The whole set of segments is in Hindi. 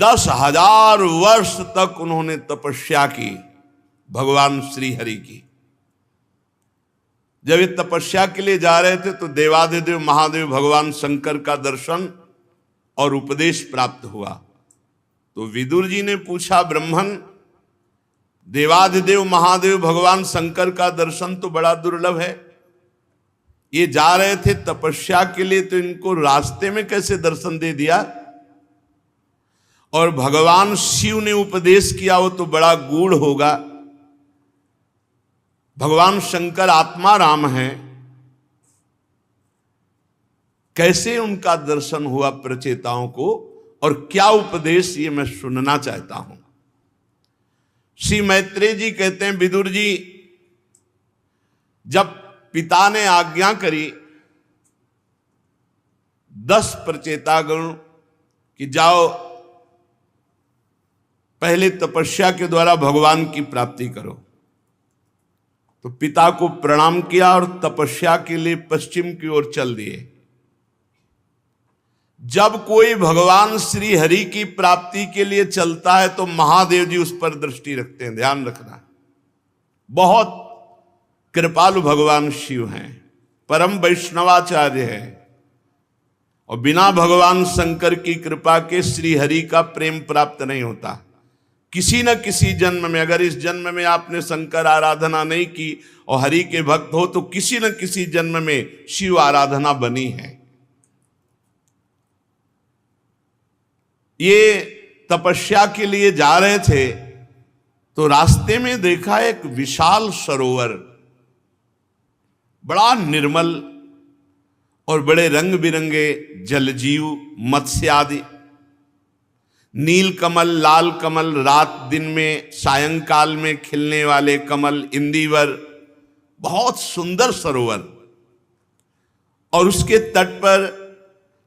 10,000 वर्ष तक उन्होंने तपस्या की भगवान श्री हरि की। जब ये तपस्या के लिए जा रहे थे तो देवाधिदेव महादेव भगवान शंकर का दर्शन और उपदेश प्राप्त हुआ। तो विदुर जी ने पूछा, ब्रह्मन, देवाधिदेव महादेव भगवान शंकर का दर्शन तो बड़ा दुर्लभ है, ये जा रहे थे तपस्या के लिए, तो इनको रास्ते में कैसे दर्शन दे दिया? और भगवान शिव ने उपदेश किया वो तो बड़ा गूढ़ होगा। भगवान शंकर आत्मा राम है, कैसे उनका दर्शन हुआ प्रचेताओं को, और क्या उपदेश, ये मैं सुनना चाहता हूं। श्री मैत्रेय जी कहते हैं, विदुर जी, जब पिता ने आज्ञा करी 10 प्रचेतागण कि जाओ पहले तपस्या के द्वारा भगवान की प्राप्ति करो, तो पिता को प्रणाम किया और तपस्या के लिए पश्चिम की ओर चल दिए। जब कोई भगवान श्री हरि की प्राप्ति के लिए चलता है तो महादेव जी उस पर दृष्टि रखते हैं, ध्यान रखना। बहुत कृपालु भगवान शिव हैं, परम वैष्णवाचार्य है, और बिना भगवान शंकर की कृपा के श्री हरि का प्रेम प्राप्त नहीं होता। किसी न किसी जन्म में, अगर इस जन्म में आपने शंकर आराधना नहीं की और हरि के भक्त हो, तो किसी न किसी जन्म में शिव आराधना बनी है। ये तपस्या के लिए जा रहे थे तो रास्ते में देखा एक विशाल सरोवर, बड़ा निर्मल, और बड़े रंग बिरंगे जलजीव, मत्स्य आदि, नील कमल, लाल कमल, रात दिन में सायंकाल में खिलने वाले कमल, इंदिवर, बहुत सुंदर सरोवर। और उसके तट पर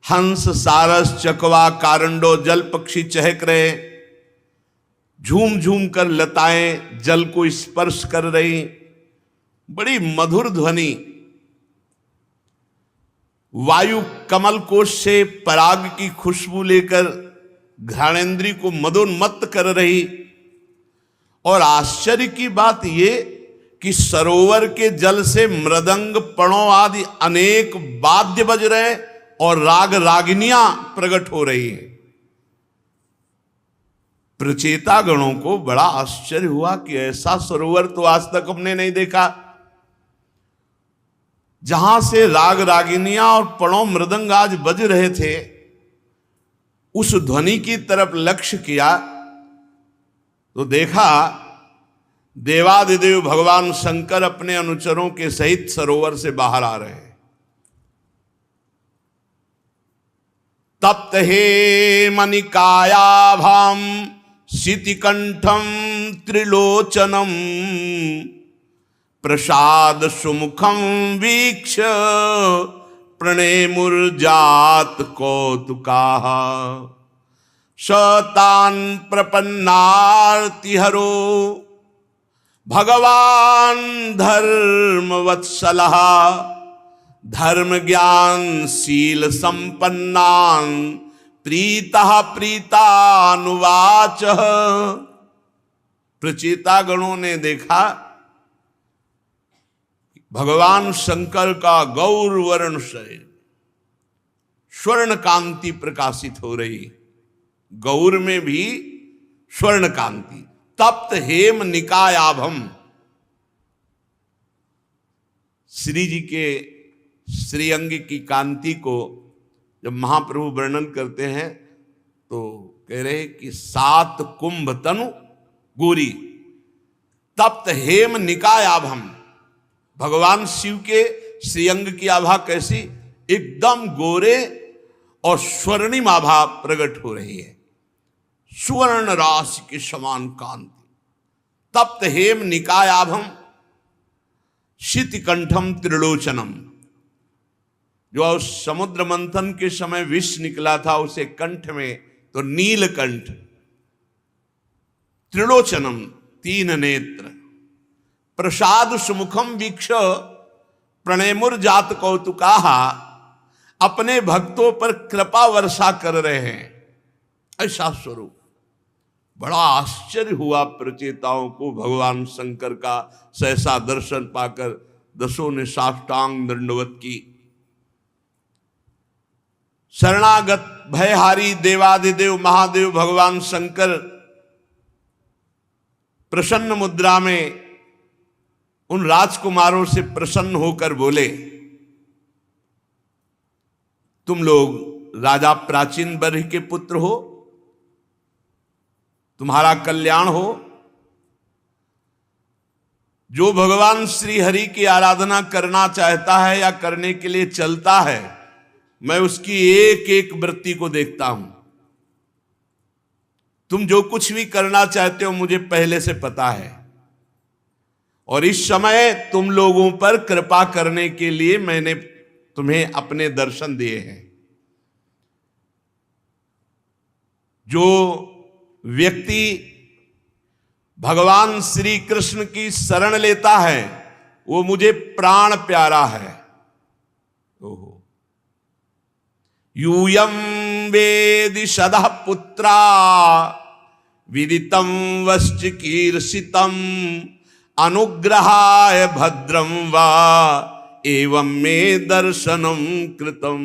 हंस, सारस, चकवा, कारंडो, जल पक्षी चहक रहे, झूम झूम कर लताएं जल को स्पर्श कर रही, बड़ी मधुर ध्वनि। वायु कमल कोश से पराग की खुशबू लेकर घ्राणेन्द्रिय को मदोन्मत्त कर रही। और आश्चर्य की बात ये कि सरोवर के जल से मृदंग, पणों आदि अनेक वाद्य बज रहे और राग रागिनियां प्रकट हो रही हैं। प्रचेता गणों को बड़ा आश्चर्य हुआ कि ऐसा सरोवर तो आज तक हमने नहीं देखा, जहां से राग रागिनियां और पणों मृदंग आज बज रहे थे। उस ध्वनि की तरफ लक्ष्य किया तो देखा देवादिदेव भगवान शंकर अपने अनुचरों के सहित सरोवर से बाहर आ रहे हैं। तप्त हे मणिकायाभाम शितिकंठम त्रिलोचनम प्रसाद सुमुखम वीक्ष प्रणेमुर्जात कौतुकाः शतान प्रपन्नार्तिहरो भगवान धर्मवत्सलः धर्म ज्ञान शील संपन्नान प्रीतः प्रीतानुवाच। प्रचेता गणों ने देखा भगवान शंकर का गौर वर्ण शरीर, स्वर्ण कांति प्रकाशित हो रही, गौर में भी स्वर्ण कांति। तप्त हेम निकायाभम, श्री जी के श्रीअंग की कांति को जब महाप्रभु वर्णन करते हैं तो कह रहे कि 7 कुंभ तनु गोरी। तप्त हेम निकायाभम, भगवान शिव के श्रीअंग की आभा कैसी, एकदम गोरे और स्वर्णिम आभा प्रकट हो रही है, सुवर्ण राशि के समान कांति। तप्त हेम निकायाभम शितिकंठम त्रिलोचनम, जो समुद्र मंथन के समय विष निकला था उसे कंठ में तो नीलकंठ, त्रिलोचनम 3 नेत्र, प्रसाद सुमुखम वीक्ष प्रणेमुर्जात कौतुकाः, अपने भक्तों पर कृपा वर्षा कर रहे हैं, ऐसा स्वरूप। बड़ा आश्चर्य हुआ प्रचेताओं को भगवान शंकर का सहसा दर्शन पाकर। दसों ने साष्टांग दंडवत की। शरणागत भयहारी देवाधिदेव महादेव भगवान शंकर प्रसन्न मुद्रा में उन राजकुमारों से प्रसन्न होकर बोले, तुम लोग राजा प्राचीन बर्ह के पुत्र हो, तुम्हारा कल्याण हो। जो भगवान श्री हरि की आराधना करना चाहता है या करने के लिए चलता है, मैं उसकी एक एक वृत्ति को देखता हूं। तुम जो कुछ भी करना चाहते हो मुझे पहले से पता है, और इस समय तुम लोगों पर कृपा करने के लिए मैंने तुम्हें अपने दर्शन दिए हैं। जो व्यक्ति भगवान श्री कृष्ण की शरण लेता है वो मुझे प्राण प्यारा है। ओहो, यूयं वेदि सदः पुत्रा विदितं वश्च कीर्षितम् अनुग्रहाय भद्रं वा एवं मे दर्शनं कृतं।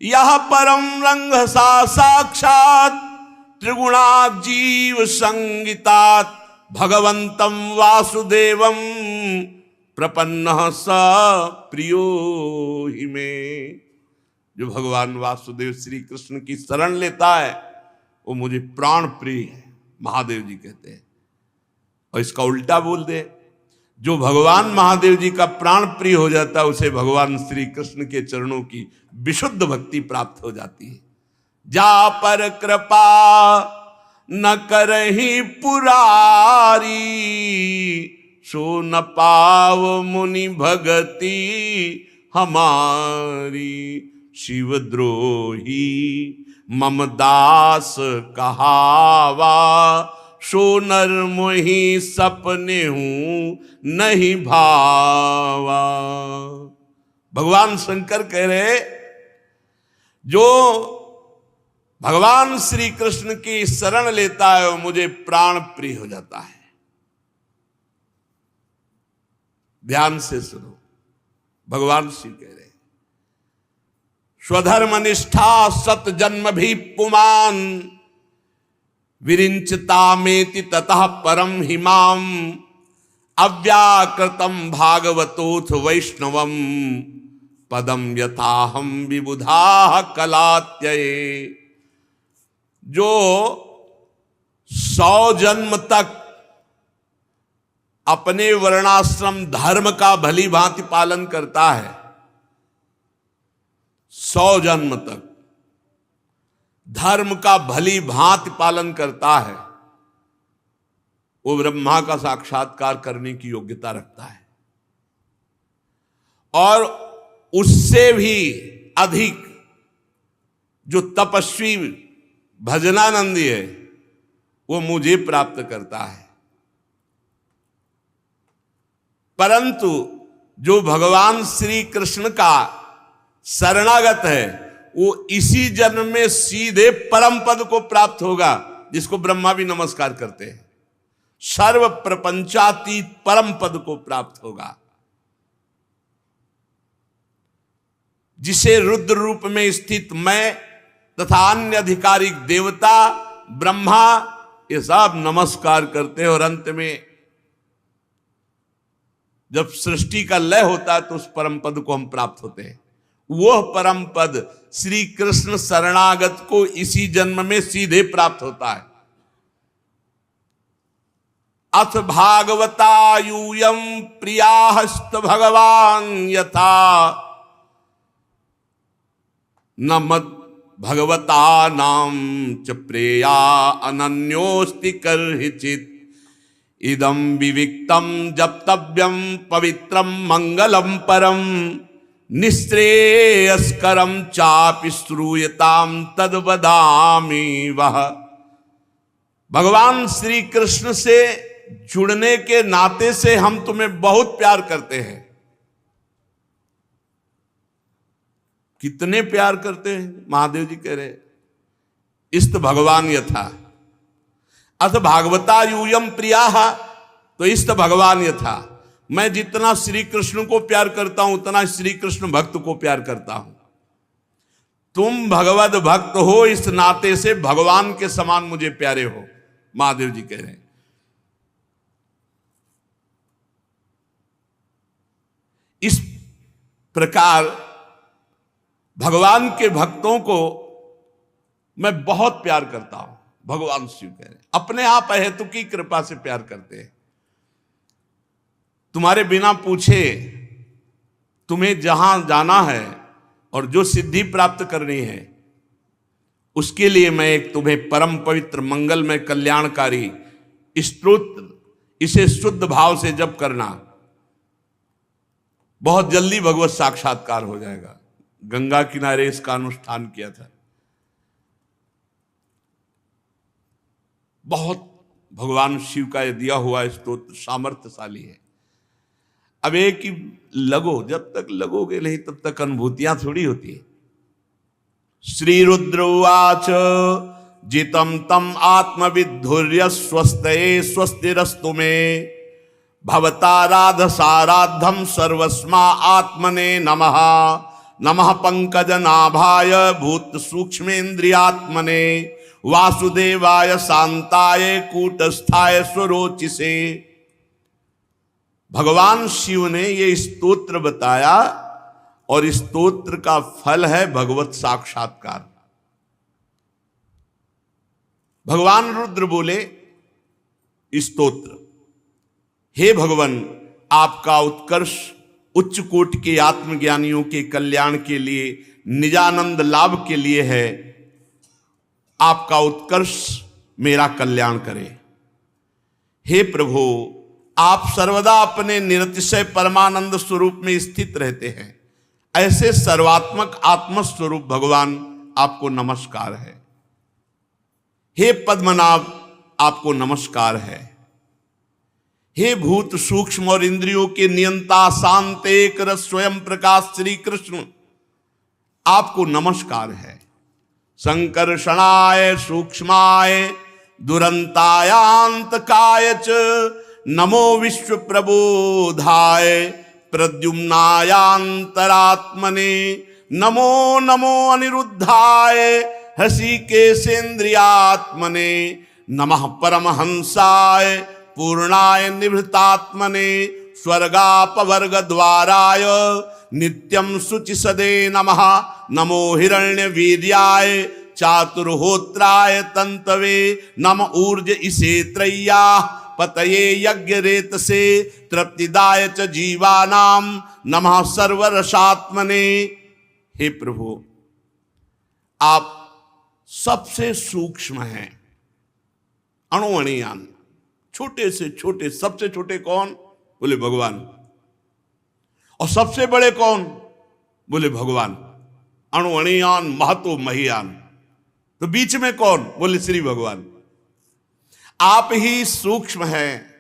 यह परम रंग सा साक्षात् त्रिगुणाजीव संगीतात भगवंतं वासुदेवं प्रपन्नः स प्रियो हि मे। जो भगवान वासुदेव श्री कृष्ण की शरण लेता है वो मुझे प्राण प्रिय है, महादेव जी कहते हैं। और इसका उल्टा बोल दे, जो भगवान महादेव जी का प्राण प्रिय हो जाता है उसे भगवान श्री कृष्ण के चरणों की विशुद्ध भक्ति प्राप्त हो जाती है। जा पर कृपा न करहि पुरारी, सो न पाव मुनि भगति हमारी। शिवद्रोही मम दास कहावा, सो नर मोहि सपने हूं नहीं भावा। भगवान शंकर कह रहे, जो भगवान श्री कृष्ण की शरण लेता है वो मुझे प्राण प्रिय हो जाता है। ध्यान से सुनो, भगवान श्री कह रहे, स्वधर्म निष्ठा सत जन्म भी पुमान, विरिंचतामेति ततः परम हिमाम, अव्याकृतम भागवतोथ वैष्णवम, पदम यथाहम विबुधा कलात्यये। जो 100 जन्म तक अपने वर्णाश्रम धर्म का भली भांति पालन करता है, 100 जन्म तक धर्म का भली भांति पालन करता है, वो ब्रह्मा का साक्षात्कार करने की योग्यता रखता है। और उससे भी अधिक जो तपस्वी भजनानंदी है वो मुझे प्राप्त करता है। परंतु जो भगवान श्री कृष्ण का शरणागत है वो इसी जन्म में सीधे परम पद को प्राप्त होगा, जिसको ब्रह्मा भी नमस्कार करते हैं। सर्व प्रपंचातीत परम पद को प्राप्त होगा, जिसे रुद्र रूप में स्थित मैं तथा अन्य अधिकारिक देवता ब्रह्मा ये सब नमस्कार करते हैं। और अंत में जब सृष्टि का लय होता है तो उस परम पद को हम प्राप्त होते हैं। वह परम पद श्री कृष्ण शरणागत को इसी जन्म में सीधे प्राप्त होता है। अथ भागवता यूयं प्रियाहस्त भगवान यथा, न मद भगवता नाम च प्रेया अनन्योस्ति कर्हिचित। इदं विविक्तम जप्तव्यम पवित्रम मंगलम परम, निश्रेयस्करम चापि श्रूयताम तद वदामि वह। भगवान श्री कृष्ण से जुड़ने के नाते से हम तुम्हें बहुत प्यार करते हैं। कितने प्यार करते हैं? महादेव जी कह रहे, इस्त भगवान यथा अथ भागवता यूयम प्रिया, तो इस्त भगवान यथा, मैं जितना श्री कृष्ण को प्यार करता हूं उतना श्री कृष्ण भक्त को प्यार करता हूं। तुम भगवत भक्त हो, इस नाते से भगवान के समान मुझे प्यारे हो। महादेव जी कह रहे हैं। इस प्रकार भगवान के भक्तों को मैं बहुत प्यार करता हूं। भगवान शिव कह रहे हैं, अपने आप अहेतु की कृपा से प्यार करते हैं। तुम्हारे बिना पूछे तुम्हें जहां जाना है और जो सिद्धि प्राप्त करनी है, उसके लिए मैं एक तुम्हें परम पवित्र मंगलमय कल्याणकारी स्तोत्र, इसे शुद्ध भाव से जप करना, बहुत जल्दी भगवत साक्षात्कार हो जाएगा। गंगा किनारे इसका अनुष्ठान किया था। बहुत भगवान शिव का यह दिया हुआ स्तोत्र सामर्थ्यशाली है। अब एक ही लगो, जब तक लगोगे नहीं तब तक अनुभूतियां थोड़ी होती है। श्री रुद्र उवाच जितम तम आत्मविद्धुर्य स्वस्ते स्वस्तिरस्तु मे भवताराध साराधम सर्वस्मा आत्मने नमः। नमः पंकजनाभाय भूत सूक्ष्मेन्द्रियात्मने वासुदेवाय शांताय कूटस्थाय स्वरोचिसे। भगवान शिव ने ये स्तोत्र बताया और इस स्तोत्र का फल है भगवत साक्षात्कार। भगवान रुद्र बोले स्तोत्र, हे भगवान, आपका उत्कर्ष उच्च कोटि के आत्मज्ञानियों के कल्याण के लिए, निजानंद लाभ के लिए है। आपका उत्कर्ष मेरा कल्याण करे। हे प्रभु, आप सर्वदा अपने निरतिशय परमानंद स्वरूप में स्थित रहते हैं। ऐसे सर्वात्मक आत्मस्वरूप भगवान, आपको नमस्कार है। हे पद्मनाभ, आपको नमस्कार है। हे भूत सूक्ष्म और इंद्रियों के नियंता शांत एक रस स्वयं प्रकाश श्री कृष्ण, आपको नमस्कार है। संकर्षणाय सूक्ष्माय दुरंतायांतकाय च नमो विश्व प्रबोधाय प्रद्युम्नायांतरात्मने नमो नमो अनिरुद्धाय हृषिकेशेन्द्रियात्मने नमः परमहंसाय पूर्णाय निभृतात्मने स्वर्गापवर्ग द्वाराय नित्यं शुचिसदे नमः। नमो हिरण्यवीर्याय चातुर्होत्राय तंतवे नम ऊर्ज इसे त्रय्या पतये यज्ञ रेतसे तृप्तिदाय च जीवानाम नमः सर्वरसात्मने। हे प्रभु, आप सबसे सूक्ष्म हैं, अणुअणियान, छोटे से छोटे। सबसे छोटे कौन? बोले भगवान। और सबसे बड़े कौन? बोले भगवान। अणुअणियान महतो महियान। तो बीच में कौन? बोले श्री भगवान। आप ही सूक्ष्म हैं,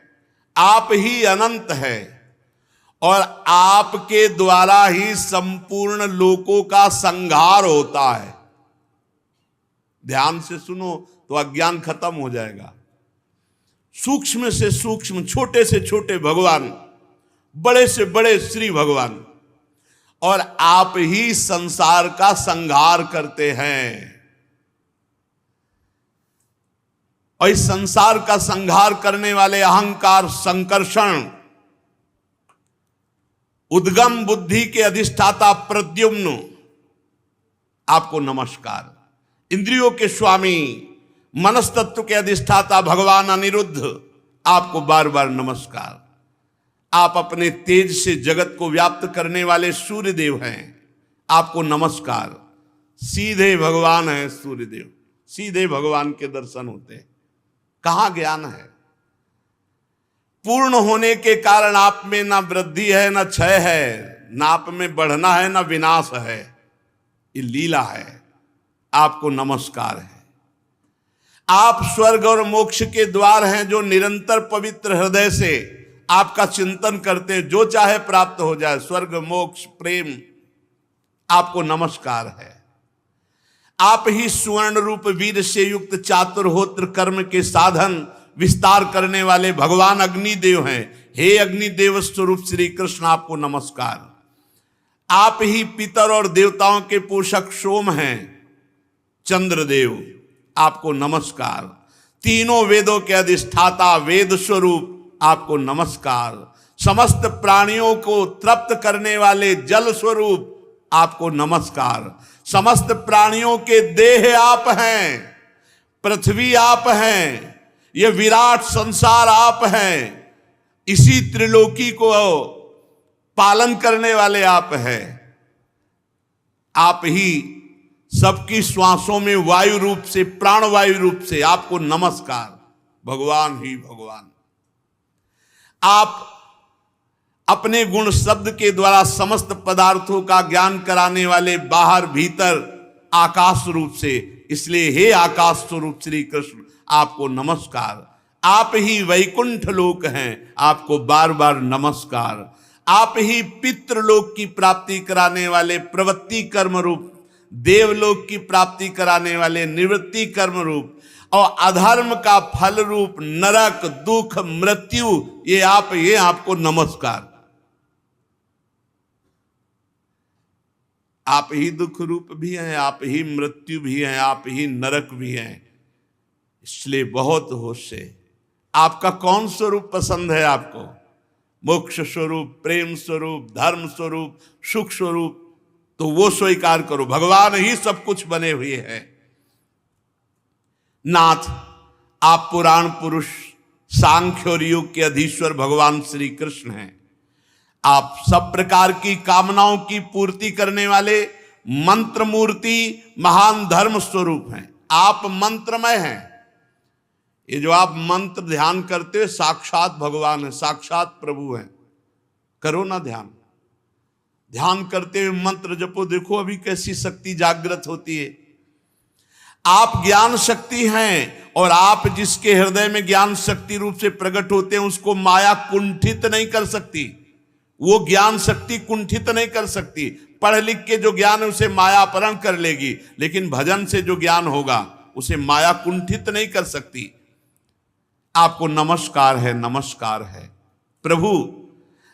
आप ही अनंत है और आपके द्वारा ही संपूर्ण लोकों का संहार होता है। ध्यान से सुनो तो अज्ञान खत्म हो जाएगा। सूक्ष्म से सूक्ष्म, छोटे से छोटे भगवान, बड़े से बड़े श्री भगवान, और आप ही संसार का संहार करते हैं। और इस संसार का संहार करने वाले अहंकार, संकर्षण, उद्गम बुद्धि के अधिष्ठाता प्रद्युम्न, आपको नमस्कार। इंद्रियों के स्वामी, मनस्तत्व के अधिष्ठाता भगवान अनिरुद्ध, आपको बार बार नमस्कार। आप अपने तेज से जगत को व्याप्त करने वाले सूर्यदेव हैं, आपको नमस्कार। सीधे भगवान हैं सूर्यदेव, सीधे भगवान के दर्शन होते हैं। कहां ज्ञान है? पूर्ण होने के कारण आप में ना वृद्धि है ना क्षय है, ना आप में बढ़ना है ना विनाश है। ये लीला है। आपको नमस्कार है। आप स्वर्ग और मोक्ष के द्वार हैं, जो निरंतर पवित्र हृदय से आपका चिंतन करते हैं, जो चाहे प्राप्त हो जाए, स्वर्ग मोक्ष प्रेम, आपको नमस्कार है। आप ही सुवर्ण रूप वीर से युक्त चातुर्होत्र कर्म के साधन विस्तार करने वाले भगवान अग्निदेव हैं। हे अग्निदेव स्वरूप श्री कृष्ण आपको नमस्कार। आप ही पितर और देवताओं के पोषक सोम हैं चंद्रदेव, आपको नमस्कार। तीनों वेदों के अधिष्ठाता वेद स्वरूप आपको नमस्कार। समस्त प्राणियों को तृप्त करने वाले जल स्वरूप आपको नमस्कार। समस्त प्राणियों के देह आप हैं, पृथ्वी आप हैं, ये विराट संसार आप हैं, इसी त्रिलोकी को पालन करने वाले आप हैं। आप ही सबकी श्वासों में वायु रूप से, प्राणवायु रूप से आपको नमस्कार। भगवान ही भगवान। आप अपने गुण शब्द के द्वारा समस्त पदार्थों का ज्ञान कराने वाले बाहर भीतर आकाश रूप से, इसलिए हे आकाश स्वरूप श्री कृष्ण आपको नमस्कार। आप ही वैकुंठ लोक हैं, आपको बार बार नमस्कार। आप ही पितृलोक की प्राप्ति कराने वाले प्रवृत्ति कर्म रूप, देवलोक की प्राप्ति कराने वाले निवृत्ति कर्म रूप, और अधर्म का फल रूप नरक, दुख, मृत्यु, ये आपको नमस्कार। आप ही दुख रूप भी हैं, आप ही मृत्यु भी हैं, आप ही नरक भी हैं। इसलिए बहुत होश से आपका कौन स्वरूप पसंद है आपको? मोक्ष स्वरूप, प्रेम स्वरूप, धर्म स्वरूप, सुख स्वरूप, तो वो स्वीकार करो। भगवान ही सब कुछ बने हुए हैं। नाथ, आप पुराण पुरुष, सांख्य और योग के अधीश्वर भगवान श्री कृष्ण हैं। आप सब प्रकार की कामनाओं की पूर्ति करने वाले मंत्र मूर्ति, महान धर्म स्वरूप हैं। आप मंत्रमय हैं। ये जो आप मंत्र ध्यान करते हो, साक्षात भगवान है, साक्षात प्रभु हैं। करो ना ध्यान। ध्यान करते हुए मंत्र जपो, देखो अभी कैसी शक्ति जागृत होती है। आप ज्ञान शक्ति हैं, और आप जिसके हृदय में ज्ञान शक्ति रूप से प्रकट होते हैं, उसको माया कुंठित नहीं कर सकती। वो ज्ञान शक्ति कुंठित नहीं कर सकती। पढ़ लिख के जो ज्ञान है उसे माया अपहरण कर लेगी, लेकिन भजन से जो ज्ञान होगा उसे माया कुंठित नहीं कर सकती। आपको नमस्कार है, नमस्कार है। प्रभु,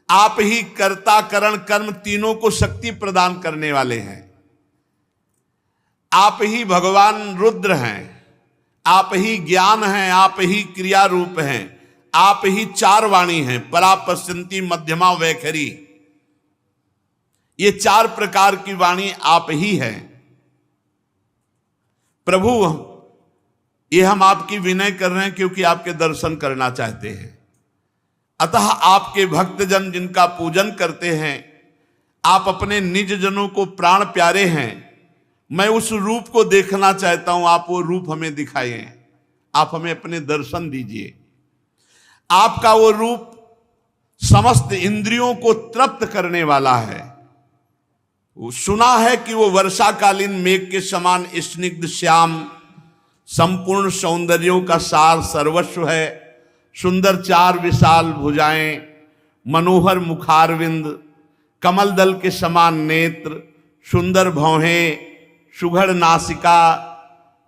आप ही कर्ता, करण, कर्म तीनों को शक्ति प्रदान करने वाले हैं। आप ही भगवान रुद्र हैं, आप ही ज्ञान हैं, आप ही क्रिया रूप हैं, आप ही चार वाणी हैं, परा, पश्यंती, मध्यमा, वैखरी। ये चार प्रकार की वाणी आप ही हैं। प्रभु, ये हम आपकी विनय कर रहे हैं क्योंकि आपके दर्शन करना चाहते हैं। अतः आपके भक्तजन जिनका पूजन करते हैं, आप अपने निज जनों को प्राण प्यारे हैं। मैं उस रूप को देखना चाहता हूं, आप वो रूप हमें दिखाइए, आप हमें अपने दर्शन दीजिए। आपका वो रूप समस्त इंद्रियों को तृप्त करने वाला है। सुना है कि वो वर्षाकालीन मेघ के समान स्निग्ध श्याम, संपूर्ण सौंदर्यों का सार सर्वस्व है। सुंदर चार विशाल भुजाएं, मनोहर मुखारविंद, कमल दल के समान नेत्र, सुंदर भौहें, सुघड़ नासिका,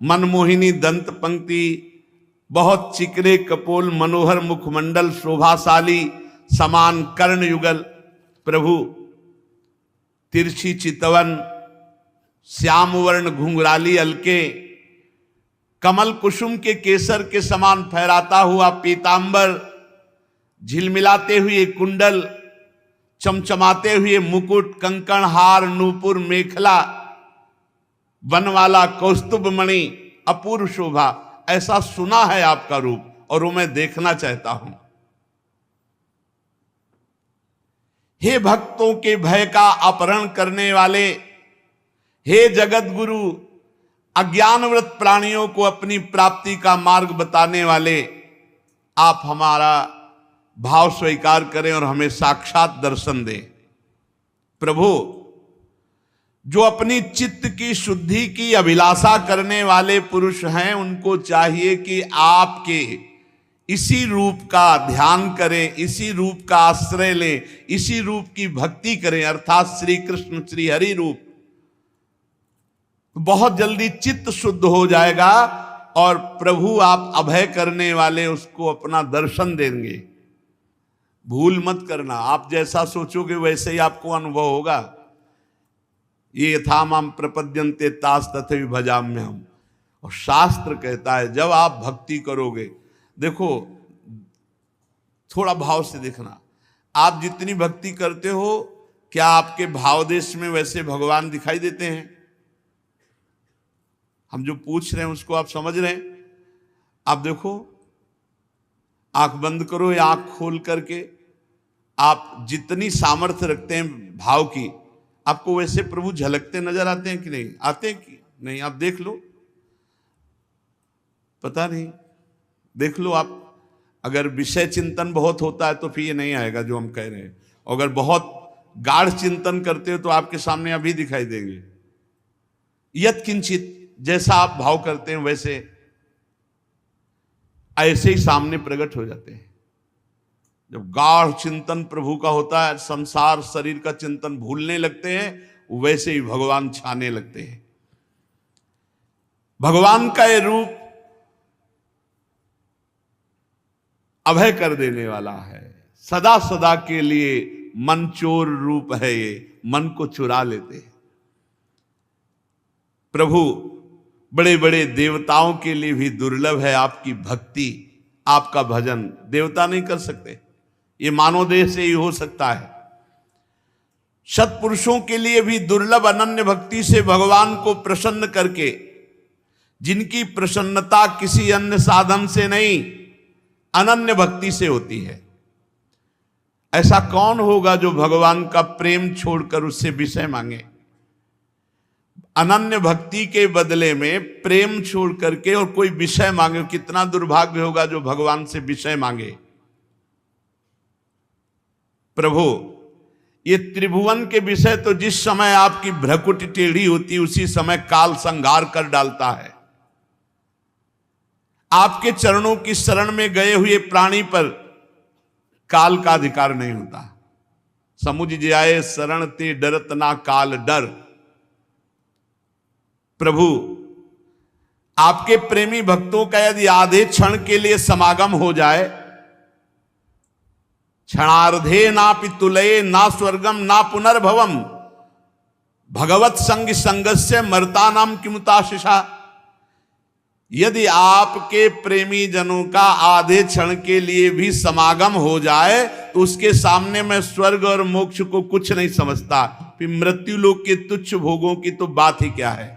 मनमोहिनी दंत पंक्ति, बहुत चिकरे कपोल, मनोहर मुखमंडल, शोभाशाली समान कर्ण युगल। प्रभु, तिरछी चितवन, श्याम वर्ण घुंघराली अलके, कमल कुसुम के केसर के समान फहराता हुआ पीतांबर, झिलमिलाते हुए कुंडल, चमचमाते हुए मुकुट, कंकण, हार, नूपुर, मेखला, बनवाला, कौस्तुभ मणि, अपूर्व शोभा। ऐसा सुना है आपका रूप, और वो मैं देखना चाहता हूं। हे भक्तों के भय का अपहरण करने वाले, हे जगत गुरु, अज्ञानवृत प्राणियों को अपनी प्राप्ति का मार्ग बताने वाले, आप हमारा भाव स्वीकार करें और हमें साक्षात दर्शन दें। प्रभु, जो अपनी चित्त की शुद्धि की अभिलाषा करने वाले पुरुष हैं, उनको चाहिए कि आपके इसी रूप का ध्यान करें, इसी रूप का आश्रय लें, इसी रूप की भक्ति करें, अर्थात श्री कृष्ण श्री हरि रूप। बहुत जल्दी चित्त शुद्ध हो जाएगा और प्रभु आप अभय करने वाले उसको अपना दर्शन देंगे। भूल मत करना, आप जैसा सोचोगे वैसे ही आपको अनुभव होगा। ये यथा माम प्रपद्यन्ते तास तथैव भजाम्यहम्। और शास्त्र कहता है जब आप भक्ति करोगे, देखो थोड़ा भाव से देखना, आप जितनी भक्ति करते हो क्या आपके भाव देश में वैसे भगवान दिखाई देते हैं? हम जो पूछ रहे हैं उसको आप समझ रहे हैं? आप देखो, आंख बंद करो या आंख खोल करके आप जितनी सामर्थ्य रखते हैं भाव की, आपको वैसे प्रभु झलकते नजर आते हैं कि नहीं? आते हैं कि नहीं? आप देख लो, पता नहीं, देख लो आप। अगर विषय चिंतन बहुत होता है तो फिर ये नहीं आएगा जो हम कह रहे हैं। अगर बहुत गाढ़ चिंतन करते हो तो आपके सामने अभी दिखाई देंगे। यत किंचित, जैसा आप भाव करते हैं वैसे ऐसे ही सामने प्रकट हो जाते हैं। जब गाढ़ चिंतन प्रभु का होता है, संसार शरीर का चिंतन भूलने लगते हैं, वैसे ही भगवान छाने लगते हैं। भगवान का ये रूप अभय कर देने वाला है, सदा सदा के लिए मन चोर रूप है, ये मन को चुरा लेते हैं। प्रभु बड़े बड़े देवताओं के लिए भी दुर्लभ है आपकी भक्ति, आपका भजन। देवता नहीं कर सकते, ये मानव देह से ही हो सकता है। सत्पुरुषों के लिए भी दुर्लभ अनन्य भक्ति से भगवान को प्रसन्न करके, जिनकी प्रसन्नता किसी अन्य साधन से नहीं अनन्य भक्ति से होती है। ऐसा कौन होगा जो भगवान का प्रेम छोड़कर उससे विषय मांगे? अनन्य भक्ति के बदले में प्रेम छोड़ करके और कोई विषय मांगे, कितना दुर्भाग्य होगा जो भगवान से विषय मांगे। प्रभु, ये त्रिभुवन के विषय तो जिस समय आपकी भ्रकुटी टेढ़ी होती उसी समय काल संहार कर डालता है। आपके चरणों की शरण में गए हुए प्राणी पर काल का अधिकार नहीं होता। समुझ जाए शरण ते डरत ना काल डर। प्रभु, आपके प्रेमी भक्तों का यदि आधे क्षण के लिए समागम हो जाए, क्षणार्धे ना पितुलये ना स्वर्गम ना पुनर्भवम भगवत संग संगस्य मरता नाम किमुताशिषा। यदि आपके प्रेमी जनों का आधे क्षण के लिए भी समागम हो जाए तो उसके सामने मैं स्वर्ग और मोक्ष को कुछ नहीं समझता, फिर मृत्यु लोक के तुच्छ भोगों की तो बात ही क्या है।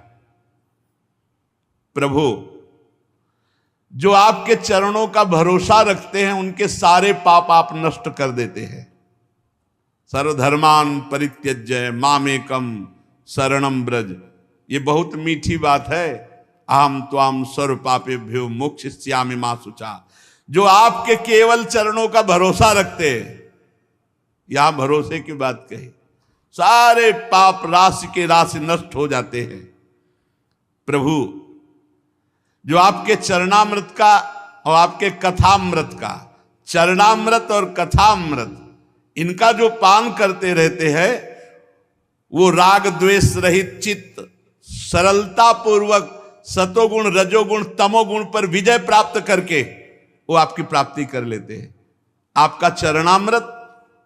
प्रभु, जो आपके चरणों का भरोसा रखते हैं उनके सारे पाप आप नष्ट कर देते हैं। सर्वधर्मान परित्यज्य मामेकम शरणम ब्रज, ये बहुत मीठी बात है। अहम त्वाम सर्व पापेभ्यो मोक्षयिष्यामि मा शुचा। जो आपके केवल चरणों का भरोसा रखते हैं, यहां भरोसे की बात कही, सारे पाप राशि के राशि नष्ट हो जाते हैं। प्रभु, जो आपके चरणामृत का और आपके कथामृत का, चरणामृत और कथामृत, इनका जो पान करते रहते हैं, वो राग द्वेष रहित चित्त सरलता पूर्वक सतोगुण रजोगुण तमोगुण पर विजय प्राप्त करके वो आपकी प्राप्ति कर लेते हैं। आपका चरणामृत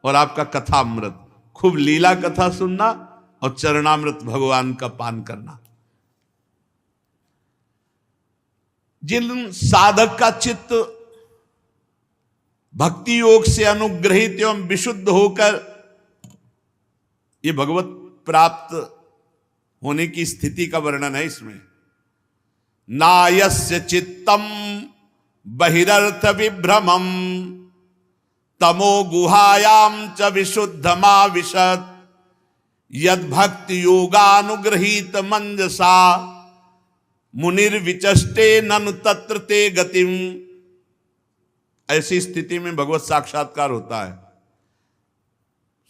और आपका कथामृत, खूब लीला कथा सुनना और चरणामृत भगवान का पान करना। जिन साधक का चित्त भक्ति योग से अनुग्रहित एवं विशुद्ध होकर ये भगवत प्राप्त होने की स्थिति का वर्णन है इसमें। नायस्य चित्तम बहिरर्थ विभ्रमम तमो गुहायाम च विशुद्धमाविशत् यद भक्ति योगानुग्रहीत मंजसा मुनिर्विचष्टे ननु तत्र ते गतिम। ऐसी स्थिति में भगवत साक्षात्कार होता है।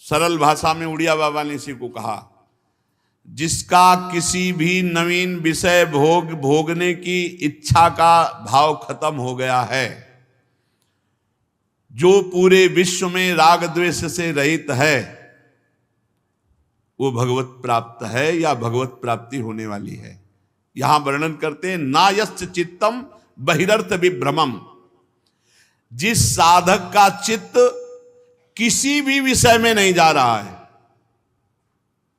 सरल भाषा में उड़िया बाबा ने इसी को कहा, जिसका किसी भी नवीन विषय भोगने की इच्छा का भाव खत्म हो गया है, जो पूरे विश्व में राग द्वेष से रहित है, वो भगवत प्राप्त है या भगवत प्राप्ति होने वाली है। यहां वर्णन करते हैं, नायस्य चित्तम बहिरर्थ विभ्रमम। जिस साधक का चित्त किसी भी विषय में नहीं जा रहा है,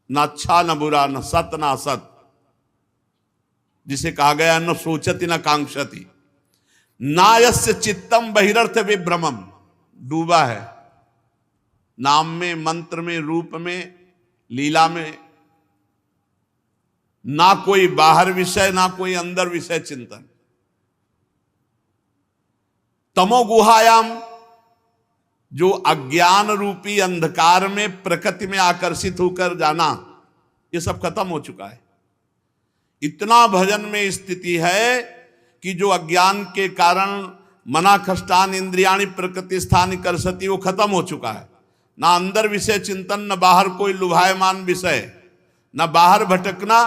न अच्छा न बुरा, न सत न असत, जिसे कहा गया न सोचति न कांक्षति, नायस्य चित्तम बहिरर्थ विभ्रमम, डूबा है नाम में, मंत्र में, रूप में, लीला में, ना कोई बाहर विषय ना कोई अंदर विषय चिंतन। तमो गुहायाम, जो अज्ञान रूपी अंधकार में प्रकृति में आकर्षित होकर जाना, ये सब खत्म हो चुका है। इतना भजन में स्थिति है कि जो अज्ञान के कारण मना खष्टान इंद्रियाणी प्रकृति स्थान कर सती, वो खत्म हो चुका है। ना अंदर विषय चिंतन, न बाहर कोई लुभायमान विषय, न बाहर भटकना,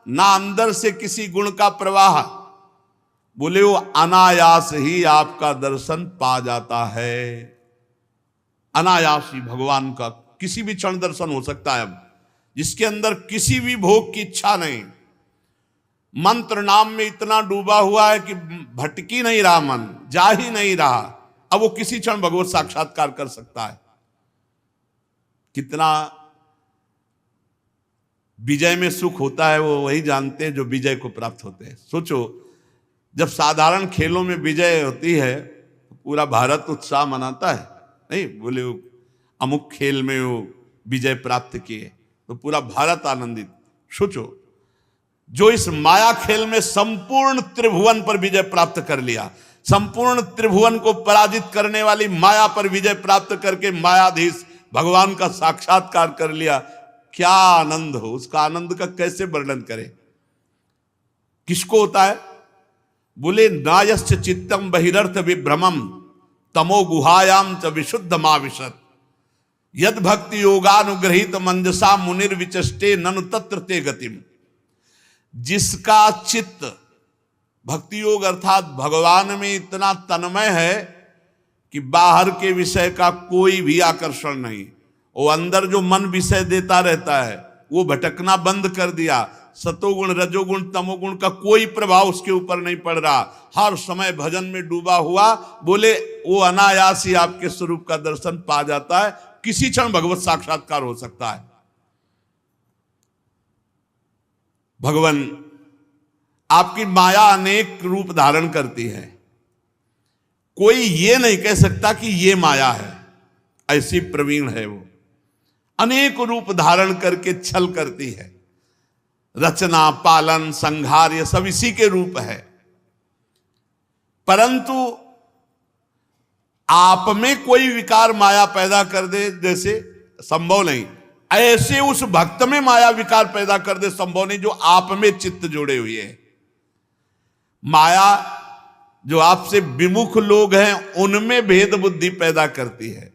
ना अंदर से किसी गुण का प्रवाह। बोले वो अनायास ही आपका दर्शन पा जाता है। अनायास ही भगवान का किसी भी क्षण दर्शन हो सकता है। अब जिसके अंदर किसी भी भोग की इच्छा नहीं, मंत्र नाम में इतना डूबा हुआ है कि भटकी नहीं रहा, मन जा ही नहीं रहा, अब वो किसी क्षण भगवत साक्षात्कार कर सकता है। कितना विजय में सुख होता है वो वही जानते हैं जो विजय को प्राप्त होते हैं। सोचो, जब साधारण खेलों में विजय होती है पूरा भारत उत्साह मनाता है, नहीं बोले वो अमुक खेल में वो विजय प्राप्त किए तो पूरा भारत आनंदित। सोचो, जो इस माया खेल में संपूर्ण त्रिभुवन पर विजय प्राप्त कर लिया, संपूर्ण त्रिभुवन को पराजित करने वाली माया पर विजय प्राप्त करके मायाधीश भगवान का साक्षात्कार कर लिया, क्या आनंद हो। उसका आनंद का कैसे वर्णन करें। किसको होता है? बोले नायश्च चित्तम बहिरर्थ विभ्रमम तमो गुहायाम च विशुद्ध माविशत यद भक्ति योगानुग्रहित मंजसा मुनिर्विचष्टे ननु तत्र ते गतिम। जिसका चित्त भक्ति योग अर्थात भगवान में इतना तन्मय है कि बाहर के विषय का कोई भी आकर्षण नहीं, वो अंदर जो मन विषय देता रहता है वो भटकना बंद कर दिया, सतोगुण रजोगुण तमोगुण का कोई प्रभाव उसके ऊपर नहीं पड़ रहा, हर समय भजन में डूबा हुआ, बोले वो अनायास ही आपके स्वरूप का दर्शन पा जाता है। किसी क्षण भगवत साक्षात्कार हो सकता है। भगवान आपकी माया अनेक रूप धारण करती है, कोई ये नहीं कह सकता कि ये माया है, ऐसी प्रवीण है वो, अनेक रूप धारण करके छल करती है। रचना पालन संहार ये सब इसी के रूप है, परंतु आप में कोई विकार माया पैदा कर दे जैसे संभव नहीं, ऐसे उस भक्त में माया विकार पैदा कर दे संभव नहीं जो आप में चित्त जोड़े हुए है। माया जो आपसे विमुख लोग हैं उनमें भेद बुद्धि पैदा करती है,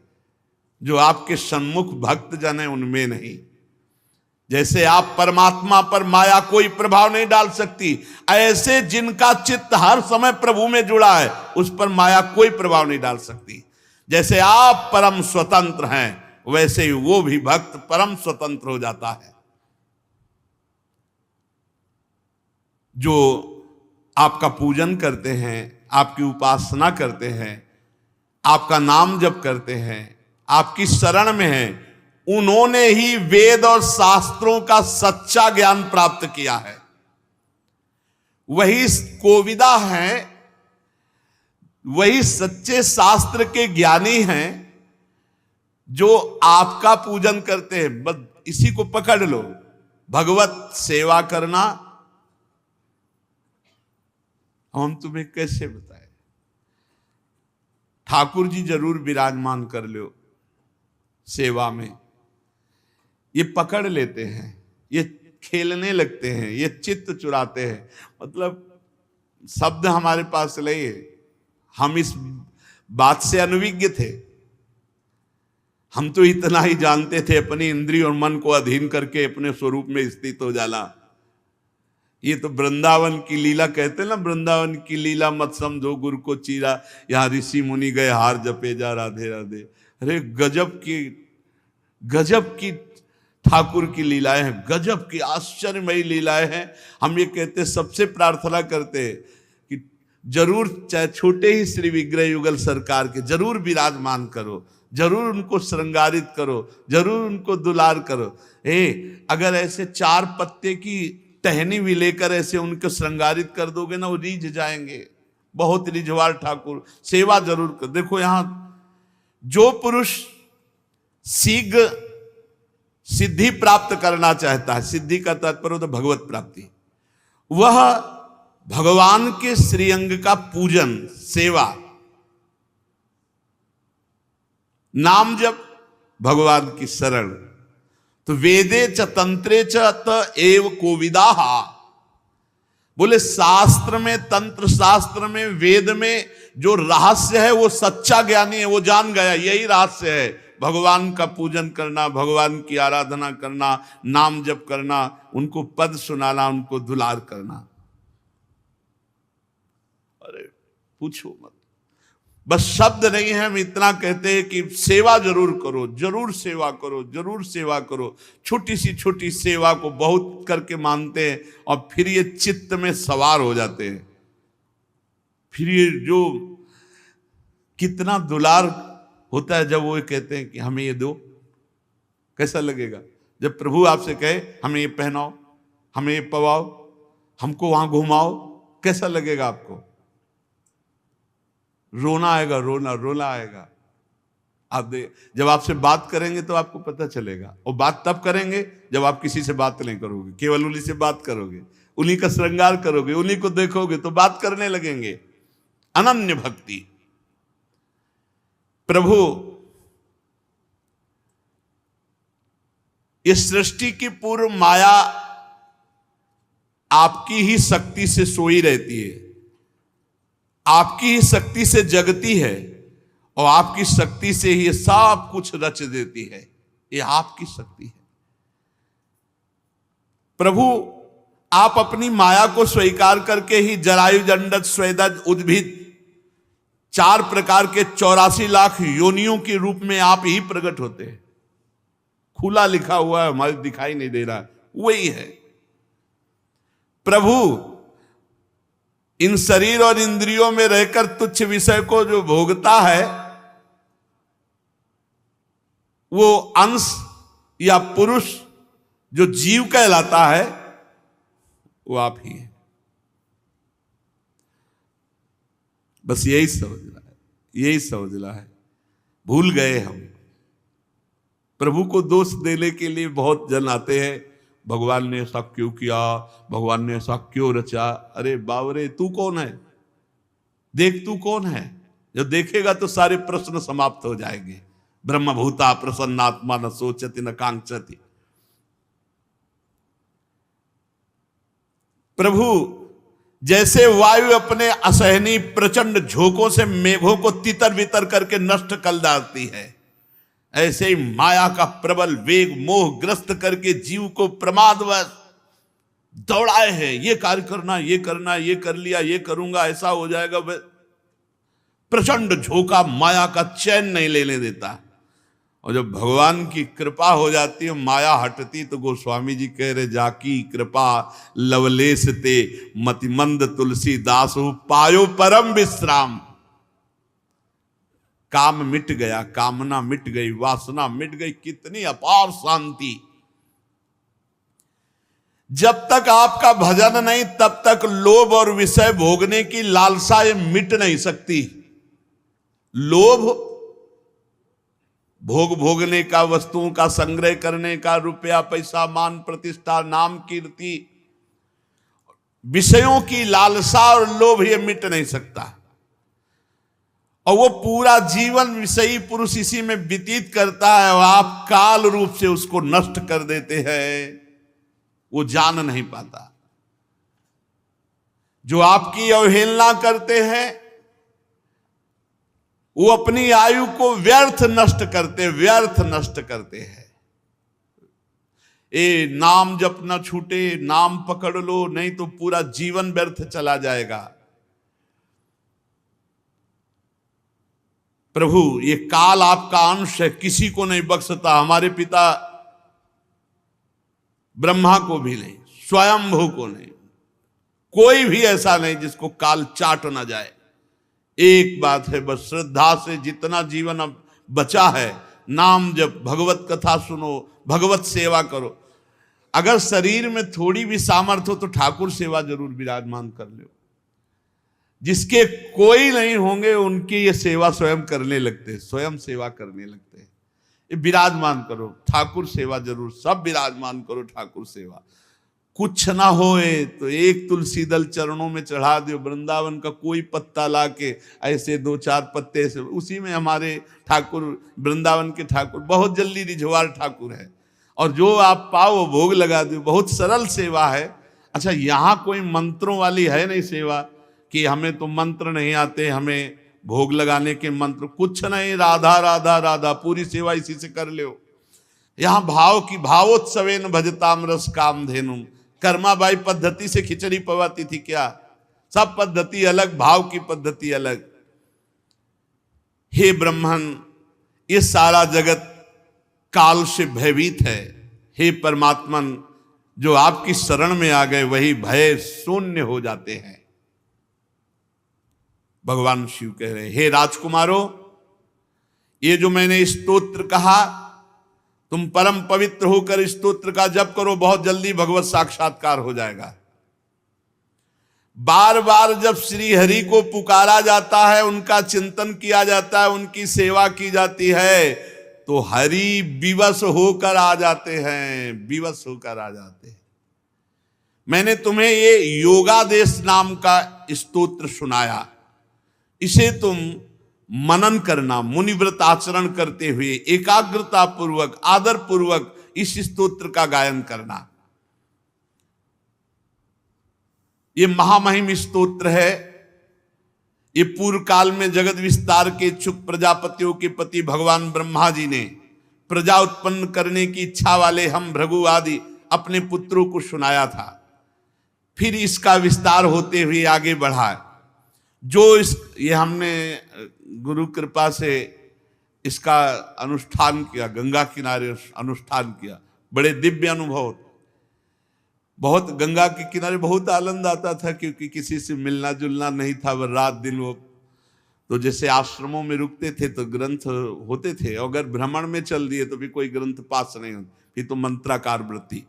जो आपके सन्मुख भक्त जन है उनमें नहीं। जैसे आप परमात्मा पर माया कोई प्रभाव नहीं डाल सकती, ऐसे जिनका चित्त हर समय प्रभु में जुड़ा है उस पर माया कोई प्रभाव नहीं डाल सकती। जैसे आप परम स्वतंत्र हैं वैसे ही वो भी भक्त परम स्वतंत्र हो जाता है। जो आपका पूजन करते हैं, आपकी उपासना करते हैं, आपका नाम जप करते हैं, आपकी शरण में हैं, उन्होंने ही वेद और शास्त्रों का सच्चा ज्ञान प्राप्त किया है। वही कोविदा हैं, वही सच्चे शास्त्र के ज्ञानी हैं जो आपका पूजन करते हैं। बस इसी को पकड़ लो, भगवत सेवा करना। हम तुम्हें कैसे बताएं, ठाकुर जी जरूर विराजमान कर लो सेवा में, ये पकड़ लेते हैं, ये खेलने लगते हैं, ये चित्त चुराते हैं। मतलब शब्द हमारे पास नहीं है, हम इस बात से अनभिज्ञ थे। हम तो इतना ही जानते थे अपनी इंद्रिय और मन को अधीन करके अपने स्वरूप में स्थित हो जाना। ये तो वृंदावन की लीला कहते हैं ना, वृंदावन की लीला मत समझो गुरु को चीरा, यहाँ ऋषि मुनि गए हार जपे जा राधे राधे। अरे गजब की ठाकुर की लीलाएं हैं, गजब की आश्चर्यमयी लीलाएं हैं। हम ये कहते, सबसे प्रार्थना करते कि जरूर, चाहे छोटे ही श्री विग्रह युगल सरकार के जरूर विराजमान करो, जरूर उनको श्रृंगारित करो, जरूर उनको दुलार करो। अगर ऐसे 4 पत्ते की टहनी भी लेकर ऐसे उनको श्रृंगारित कर दोगे ना, वो रीझ जाएंगे। बहुत रिझवार ठाकुर, सेवा जरूर कर। देखो यहां जो पुरुष शीघ्र सिद्धि प्राप्त करना चाहता है, सिद्धि का तात्पर्य होता है भगवत प्राप्ति, वह भगवान के श्रीअंग का पूजन, सेवा, नाम जप, भगवान की शरण। तो वेदे च तंत्रे च त एव कोविदाहा, बोले शास्त्र में, तंत्र शास्त्र में, वेद में जो रहस्य है वो सच्चा ज्ञानी है, वो जान गया, यही रहस्य है। भगवान का पूजन करना, भगवान की आराधना करना, नाम जप करना, उनको पद सुनाना, उनको दुलार करना। अरे पूछो मत, बस शब्द नहीं है, हम इतना कहते हैं कि सेवा जरूर करो, जरूर सेवा करो, जरूर सेवा करो। छोटी सी छोटी सेवा को बहुत करके मानते हैं और फिर ये चित्त में सवार हो जाते हैं। फिर ये जो कितना दुलार होता है जब वो कहते हैं कि हमें ये दो, कैसा लगेगा जब प्रभु आपसे कहे हमें ये पहनाओ, हमें ये पवाओ, हमको वहां घुमाओ, कैसा लगेगा आपको? रोना आएगा, रोना आएगा। आप जब आपसे बात करेंगे तो आपको पता चलेगा, और बात तब करेंगे जब आप किसी से बात नहीं करोगे, केवल उन्हीं से बात करोगे, उन्हीं का श्रृंगार करोगे, उन्हीं को देखोगे तो बात करने लगेंगे। अनन्य भक्ति। प्रभु इस सृष्टि की पूर्व माया आपकी ही शक्ति से सोई रहती है, आपकी ही शक्ति से जगती है, और आपकी शक्ति से ही सब कुछ रच देती है। ये आपकी शक्ति है। प्रभु आप अपनी माया को स्वीकार करके ही जरायु, जंडत, स्वेदज, उद्भिद, 4 प्रकार के 84 लाख योनियों के रूप में आप ही प्रकट होते हैं। खुला लिखा हुआ है, हमारे दिखाई नहीं दे रहा, वही है। प्रभु इन शरीर और इंद्रियों में रहकर तुच्छ विषय को जो भोगता है, वो अंश या पुरुष जो जीव कहलाता है, वो आप ही है। बस यही समझना है, यही समझना है। भूल गए हम। प्रभु को दोष देने के लिए बहुत जन आते हैं, भगवान ने ऐसा क्यों किया, भगवान ने ऐसा क्यों रचा। अरे बावरे, तू कौन है? देख तू कौन है। जब देखेगा तो सारे प्रश्न समाप्त हो जाएंगे। ब्रह्मभूता प्रसन्नात्मा न सोचति न कांक्षति। प्रभु जैसे वायु अपने असहनीय प्रचंड झोंकों से मेघों को तितर बितर करके नष्ट कर डालती है, ऐसे ही माया का प्रबल वेग मोह ग्रस्त करके जीव को प्रमादवश दौड़ाए हैं। ये कार्य करना, ये करना, ये कर लिया, ये करूंगा, ऐसा हो जाएगा। प्रचंड झोंका माया का चैन नहीं लेने देता। और जब भगवान की कृपा हो जाती है, माया हटती, तो गोस्वामी जी कह रहे, जाकी कृपा लवलेश ते मतिमंद तुलसीदास पायो परम विश्राम। काम मिट गया, कामना मिट गई, वासना मिट गई, कितनी अपार शांति। जब तक आपका भजन नहीं, तब तक लोभ और विषय भोगने की लालसाएं मिट नहीं सकती। लोभ भोग भोगने का, वस्तुओं का संग्रह करने का, रुपया पैसा, मान प्रतिष्ठा, नाम कीर्ति, विषयों की लालसा और लोभ, ये मिट नहीं सकता। और वो पूरा जीवन विषयी पुरुष इसी में व्यतीत करता है, और आप काल रूप से उसको नष्ट कर देते हैं, वो जान नहीं पाता। जो आपकी अवहेलना करते हैं, वो अपनी आयु को व्यर्थ नष्ट करते हैं। ए नाम जप न छूटे, नाम पकड़ लो, नहीं तो पूरा जीवन व्यर्थ चला जाएगा। प्रभु ये काल आपका अंश है, किसी को नहीं बख्शता। हमारे पिता ब्रह्मा को भी नहीं, स्वयंभू को नहीं, कोई भी ऐसा नहीं जिसको काल चाट ना जाए। एक बात है बस, श्रद्धा से जितना जीवन अब बचा है, नाम जप, भगवत कथा सुनो, भगवत सेवा करो। अगर शरीर में थोड़ी भी सामर्थ्य हो तो ठाकुर सेवा जरूर विराजमान कर लो। जिसके कोई नहीं होंगे उनकी ये सेवा स्वयं करने लगते हैं, स्वयं सेवा करने लगते हैं। ये विराजमान करो ठाकुर सेवा जरूर, सब विराजमान करो ठाकुर सेवा। कुछ ना होए तो एक तुलसी दल चरणों में चढ़ा दो, वृंदावन का कोई पत्ता लाके ऐसे 2-4 पत्ते से, उसी में हमारे ठाकुर, वृंदावन के ठाकुर बहुत जल्दी रिझवार ठाकुर है, और जो आप पाओ वो भोग लगा दो। बहुत सरल सेवा है। अच्छा, यहाँ कोई मंत्रों वाली है नहीं सेवा कि हमें तो मंत्र नहीं आते, हमें भोग लगाने के मंत्र कुछ नहीं, राधा राधा राधा, पूरी सेवा इसी से कर लो। यहाँ भाव की, भावोत्सवेन भजताम रस काम धेनु, कर्माबाई पद्धति से खिचड़ी पवाती थी क्या? सब पद्धति अलग, भाव की पद्धति अलग। हे ब्रह्मन, ये सारा जगत काल से भयभीत है। हे परमात्मन, जो आपकी शरण में आ गए वही भय शून्य हो जाते हैं। भगवान शिव कह रहे हैं, हे राजकुमारों, ये जो मैंने स्तोत्र कहा, तुम परम पवित्र होकर स्तोत्र का जप करो, बहुत जल्दी भगवत साक्षात्कार हो जाएगा। बार बार जब श्री हरि को पुकारा जाता है, उनका चिंतन किया जाता है, उनकी सेवा की जाती है, तो हरि विवश होकर आ जाते हैं, विवश होकर आ जाते हैं। मैंने तुम्हें ये योगादेश नाम का स्तोत्र सुनाया, इसे तुम मनन करना, मुनिव्रत आचरण करते हुए एकाग्रता पूर्वक, आदर पूर्वक इस स्तोत्र का गायन करना। ये महामहिम स्तोत्र है। ये पूर्व काल में जगत विस्तार के इच्छुक प्रजापतियों के पति भगवान ब्रह्मा जी ने प्रजा उत्पन्न करने की इच्छा वाले हम भृगु आदि अपने पुत्रों को सुनाया था। फिर इसका विस्तार होते हुए आगे बढ़ा। ये हमने गुरु कृपा से इसका अनुष्ठान किया, गंगा किनारे अनुष्ठान किया, बड़े दिव्य अनुभव। बहुत गंगा के किनारे बहुत आनंद आता था, क्योंकि किसी से मिलना जुलना नहीं था, वह रात दिन वो तो जैसे आश्रमों में रुकते थे तो ग्रंथ होते थे, अगर भ्रमण में चल दिए तो भी कोई ग्रंथ पास नहीं होता, फिर तो मंत्राकार वृत्ति।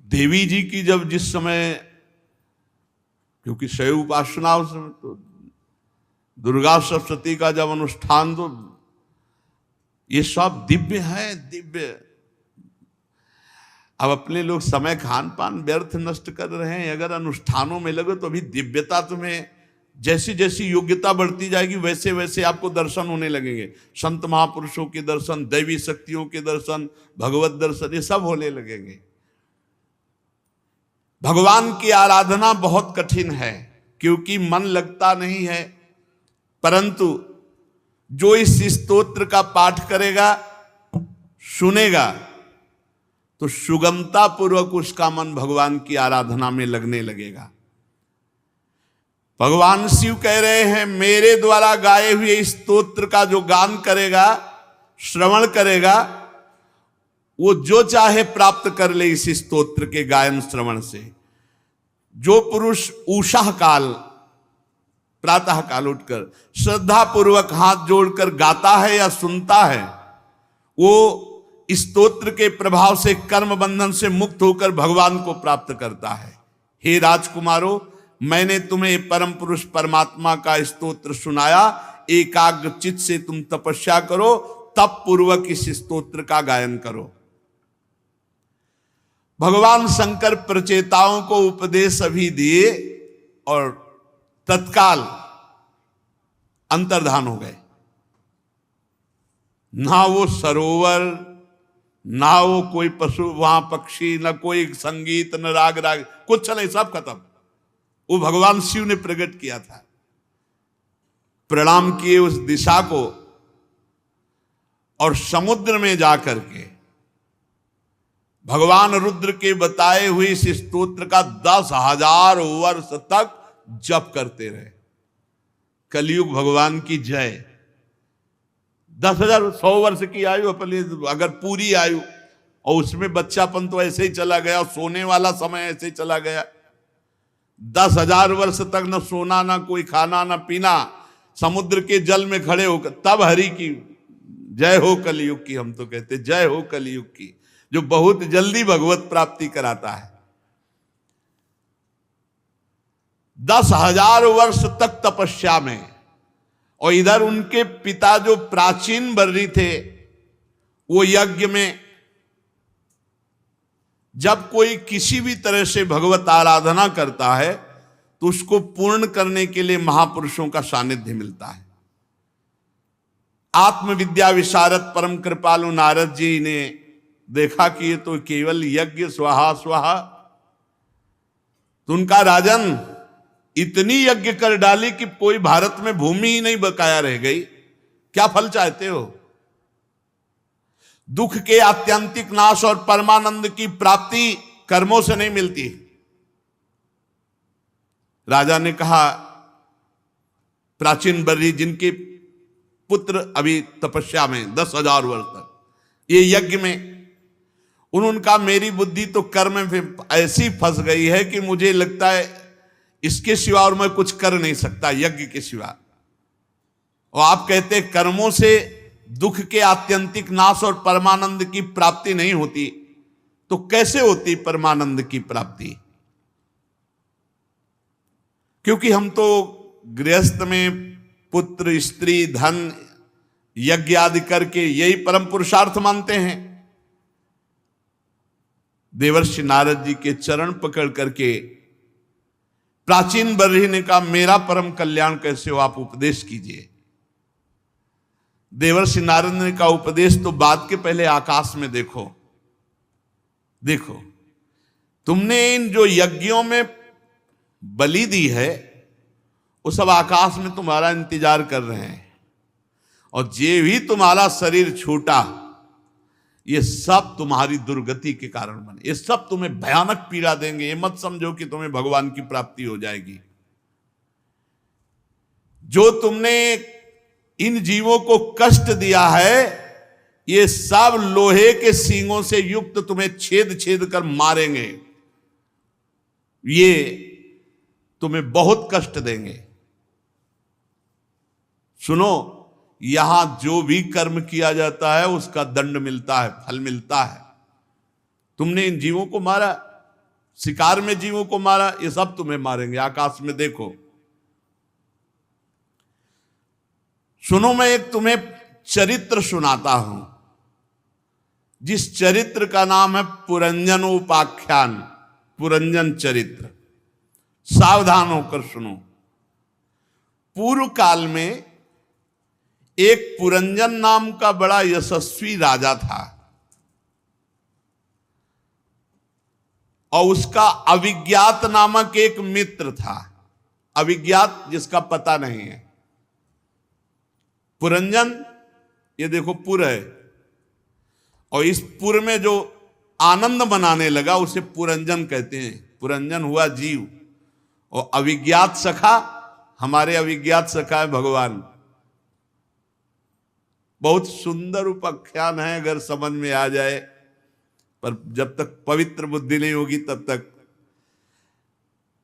देवी जी की जब जिस समय, क्योंकि शैव उपासना उस समय, तो दुर्गा सप्तती का जब अनुष्ठान, तो ये सब दिव्य है, दिव्य। अब अपने लोग समय खान पान व्यर्थ नष्ट कर रहे हैं। अगर अनुष्ठानों में लगे तो अभी दिव्यता, तुम्हें जैसी जैसी योग्यता बढ़ती जाएगी वैसे वैसे आपको दर्शन होने लगेंगे। संत महापुरुषों के दर्शन, दैवी शक्तियों के दर्शन, भगवत दर्शन, ये सब होने लगेंगे। भगवान की आराधना बहुत कठिन है, क्योंकि मन लगता नहीं है, परंतु जो इस स्तोत्र का पाठ करेगा, सुनेगा, तो सुगमता पूर्वक उसका मन भगवान की आराधना में लगने लगेगा। भगवान शिव कह रहे हैं, मेरे द्वारा गाए हुए इस स्तोत्र का जो गान करेगा, श्रवण करेगा, वो जो चाहे प्राप्त कर ले इस स्तोत्र के गायन श्रवण से। जो पुरुष उषा काल, प्रातः काल उठकर श्रद्धा पूर्वक हाथ जोड़कर गाता है या सुनता है, वो इस स्तोत्र के प्रभाव से कर्म बंधन से मुक्त होकर भगवान को प्राप्त करता है। हे राजकुमारों, मैंने तुम्हें परम पुरुष परमात्मा का स्तोत्र सुनाया, एकाग्र चित्त से तुम तपस्या करो, तप पूर्वक इस स्तोत्र का गायन करो। भगवान शंकर प्रचेताओं को उपदेश अभी दिए और तत्काल अंतर्धान हो गए। ना वो सरोवर, ना वो कोई पशु वहां पक्षी, ना कोई संगीत, न राग राग, कुछ नहीं, सब खत्म। वो भगवान शिव ने प्रकट किया था। प्रणाम किए उस दिशा को, और समुद्र में जाकर के भगवान रुद्र के बताए हुए इस स्तोत्र का 10,000 वर्ष तक जप करते रहे। कलयुग भगवान की जय। 10,000 100 वर्ष की आयु अपनी अगर पूरी आयु, और उसमें बच्चापन तो ऐसे ही चला गया, और सोने वाला समय ऐसे ही चला गया। 10,000 वर्ष तक न सोना, ना कोई खाना, ना पीना, समुद्र के जल में खड़े होकर, तब हरि की जय हो कलयुग की, हम तो कहते जय हो कलयुग की, जो बहुत जल्दी भगवत प्राप्ति कराता है। 10,000 वर्ष तक तपस्या में, और इधर उनके पिता जो प्राचीन बर्री थे, वो यज्ञ में, जब कोई किसी भी तरह से भगवत आराधना करता है तो उसको पूर्ण करने के लिए महापुरुषों का सानिध्य मिलता है। आत्मविद्या विशारद परम कृपालु नारद जी ने देखा कि ये तो केवल यज्ञ स्वाहा स्वाहा, तो उनका राजन इतनी यज्ञ कर डाली कि कोई भारत में भूमि ही नहीं बकाया रह गई, क्या फल चाहते हो? दुख के आत्यंतिक नाश और परमानंद की प्राप्ति कर्मों से नहीं मिलती। राजा ने कहा, प्राचीन बर्री जिनके पुत्र अभी तपस्या में 10,000 वर्ष तक, ये यज्ञ में, उन्होंने कहा मेरी बुद्धि तो कर्म में ऐसी फंस गई है कि मुझे लगता है इसके सिवा और मैं कुछ कर नहीं सकता, यज्ञ के सिवा। और आप कहते हैं कर्मों से दुख के आत्यंतिक नाश और परमानंद की प्राप्ति नहीं होती, तो कैसे होती परमानंद की प्राप्ति? क्योंकि हम तो गृहस्थ में पुत्र, स्त्री, धन, यज्ञ आदि करके यही परम पुरुषार्थ मानते हैं। देवर्षि नारद जी के चरण पकड़ करके प्राचीन बर्ही ने कहा, मेरा परम कल्याण कैसे हो, आप उपदेश कीजिए। देवर्षि नारद ने कहा, उपदेश तो बाद के, पहले आकाश में देखो। देखो, तुमने इन जो यज्ञों में बलि दी है, वो सब आकाश में तुम्हारा इंतजार कर रहे हैं, और जे भी तुम्हारा शरीर छूटा, ये सब तुम्हारी दुर्गति के कारण बने, ये सब तुम्हें भयानक पीड़ा देंगे। ये मत समझो कि तुम्हें भगवान की प्राप्ति हो जाएगी। जो तुमने इन जीवों को कष्ट दिया है, ये सब लोहे के सींगों से युक्त तुम्हें छेद छेद कर मारेंगे, ये तुम्हें बहुत कष्ट देंगे। सुनो, यहां जो भी कर्म किया जाता है उसका दंड मिलता है, फल मिलता है। तुमने इन जीवों को मारा, शिकार में जीवों को मारा, ये सब तुम्हें मारेंगे। आकाश में देखो। सुनो, मैं एक तुम्हें चरित्र सुनाता हूं, जिस चरित्र का नाम है पुरंजनोपाख्यान, पुरंजन चरित्र। सावधान होकर सुनो। पूर्व काल में एक पुरंजन नाम का बड़ा यशस्वी राजा था, और उसका अविज्ञात नामक एक मित्र था। अविज्ञात जिसका पता नहीं है। पुरंजन, ये देखो पुर है, और इस पुर में जो आनंद मनाने लगा उसे पुरंजन कहते हैं। पुरंजन हुआ जीव, और अविज्ञात सखा, हमारे अविज्ञात सखा है भगवान। बहुत सुंदर उपाख्यान है अगर समझ में आ जाए, पर जब तक पवित्र बुद्धि नहीं होगी तब तक।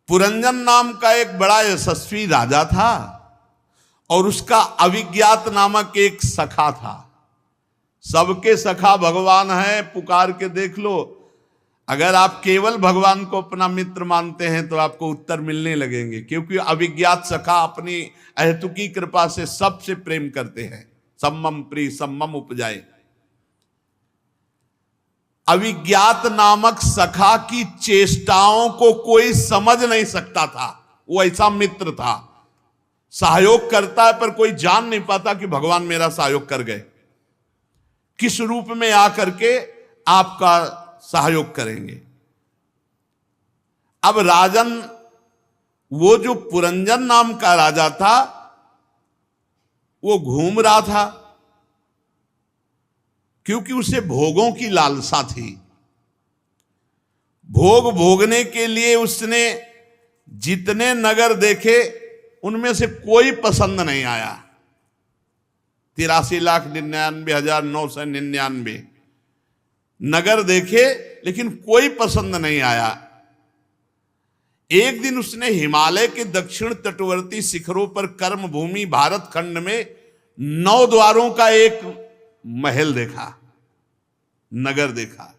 पुरंजन नाम का एक बड़ा यशस्वी राजा था, और उसका अविज्ञात नामक एक सखा था। सबके सखा भगवान है, पुकार के देख लो। अगर आप केवल भगवान को अपना मित्र मानते हैं तो आपको उत्तर मिलने लगेंगे, क्योंकि अविज्ञात सखा अपनी अहेतुकी कृपा से सबसे प्रेम करते हैं। सम्मम प्रिय सम्मम उपजाए। अविज्ञात नामक सखा की चेष्टाओं को कोई समझ नहीं सकता था। वो ऐसा मित्र था, सहयोग करता है पर कोई जान नहीं पाता कि भगवान मेरा सहयोग कर गए, किस रूप में आकर के आपका सहयोग करेंगे। अब राजन, वो जो पुरंजन नाम का राजा था, वो घूम रहा था, क्योंकि उसे भोगों की लालसा थी। भोग भोगने के लिए उसने जितने नगर देखे, उनमें से कोई पसंद नहीं आया। 83,99,999 नगर देखे, लेकिन कोई पसंद नहीं आया। एक दिन उसने हिमालय के दक्षिण तटवर्ती शिखरों पर कर्म भूमि भारत खंड में 9 द्वारों का एक महल देखा, नगर देखा।